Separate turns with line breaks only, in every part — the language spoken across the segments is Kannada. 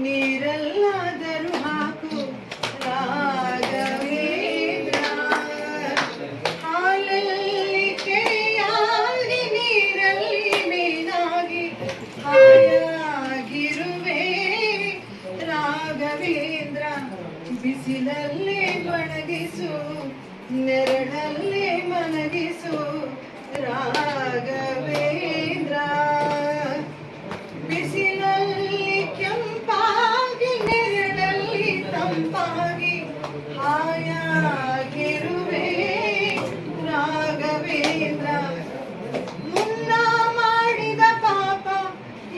ನೀರಲ್ಲಾದರೂ ಹಾಕು ರಾಘವೇಂದ್ರ. ಹಾಲಲ್ಲಿ ಕೆರೆಯಾಗಿ ನೀರಲ್ಲಿ ಮೀನಾಗಿ ಹಾಯಾಗಿರುವೆ ರಾಘವೇಂದ್ರ. ಬಿಸಿಲಲ್ಲಿ ಒಣಗಿಸು ನೆರಳಲ್ಲಿ ಮನಗಿಸು ರಾಘವೇಂದ್ರ. ಬಿಸಿಲಲ್ಲಿ ಕೆಂಪಾಗಿ ನೆರಳಲ್ಲಿ ತಂಪಾಗಿ ಹಾಯಾಗಿರುವೆ ರಾಘವೇಂದ್ರ. ಮುನ್ನ ಮಾಡಿದ ಪಾಪ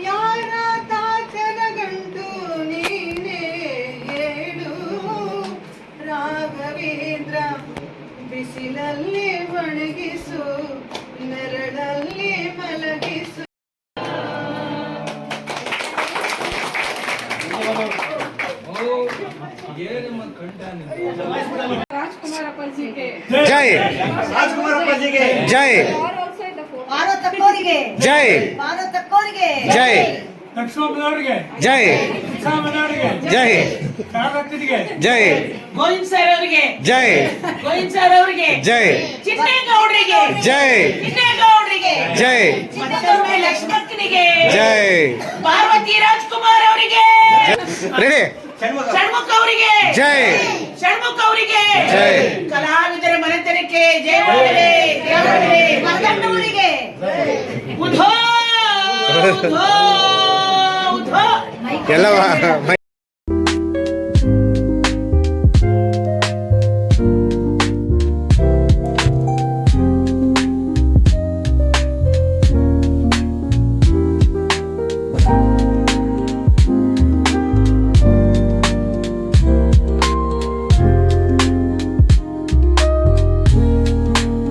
ಯಾರ ತಾಚನ ಗಂಟು ನೀನೇ ಹೇಳು ರಾಘವೇಂದ್ರ. ಬಿಸಿಲಲ್ಲಿ ಒಣಗಿಸು ನೆರಳಲ್ಲಿ ಮಲಗಿಸು.
ರಾಜ್ಕುಮಾರ್ ಅಪ್ಪಾಜಿಗೆ
ಜೈ.
ರಾಜ್ಕುಮಾರ್ ಅಪ್ಪಾಜಿಗೆ
ಜೈ.
ಭಾರತಕ್ಕವರಿಗೆ
ಜೈ.
ಭಾರತಕ್ಕವರಿಗೆ
ಜೈ.
ಲಕ್ಷ್ಮಣನವರಿಗೆ
ಜೈ.
ಸಾಮನವರಿಗೆ
ಜೈ.
ಕಾಕತ್ತಿಗೆ
ಜೈ.
ಗೋವಿಂದ್ ಸರ್ ಅವರಿಗೆ
ಜೈ.
ಗೋವಿಂದ್ ಸರ್ ಅವರಿಗೆ
ಜೈ.
ಚಿನ್ನೇಗೌಡರಿಗೆ
ಜೈ.
ಚಿನ್ನೇಗೌಡರಿಗೆ
ಜೈ.
ಚಿನ್ನದೊಮ್ಮೆ ಲಕ್ಷ್ಮಕ್ಕನಿಗೆ
ಜೈ.
ಪಾರ್ವತಿ ರಾಜ್ಕುಮಾರ್ ಅವರಿಗೆ
ರೆಡಿ.
ಷಣ್ಮುಖ ಅವರಿಗೆ
ಜೈ.
ಷಣ್ಮುಖ ಅವರಿಗೆ
ಜೈ.
ಕಲಾವಿದರ ಮನೆತನಕ್ಕೆ ಜಯ ಮಾಡಲಿ ಜಯ ಮಾಡಲಿ. ಮಗಣ್ಣವರಿಗೆ ಉಧೋ ಉಧೋ ಉಧೋ
ಎಲ್ಲ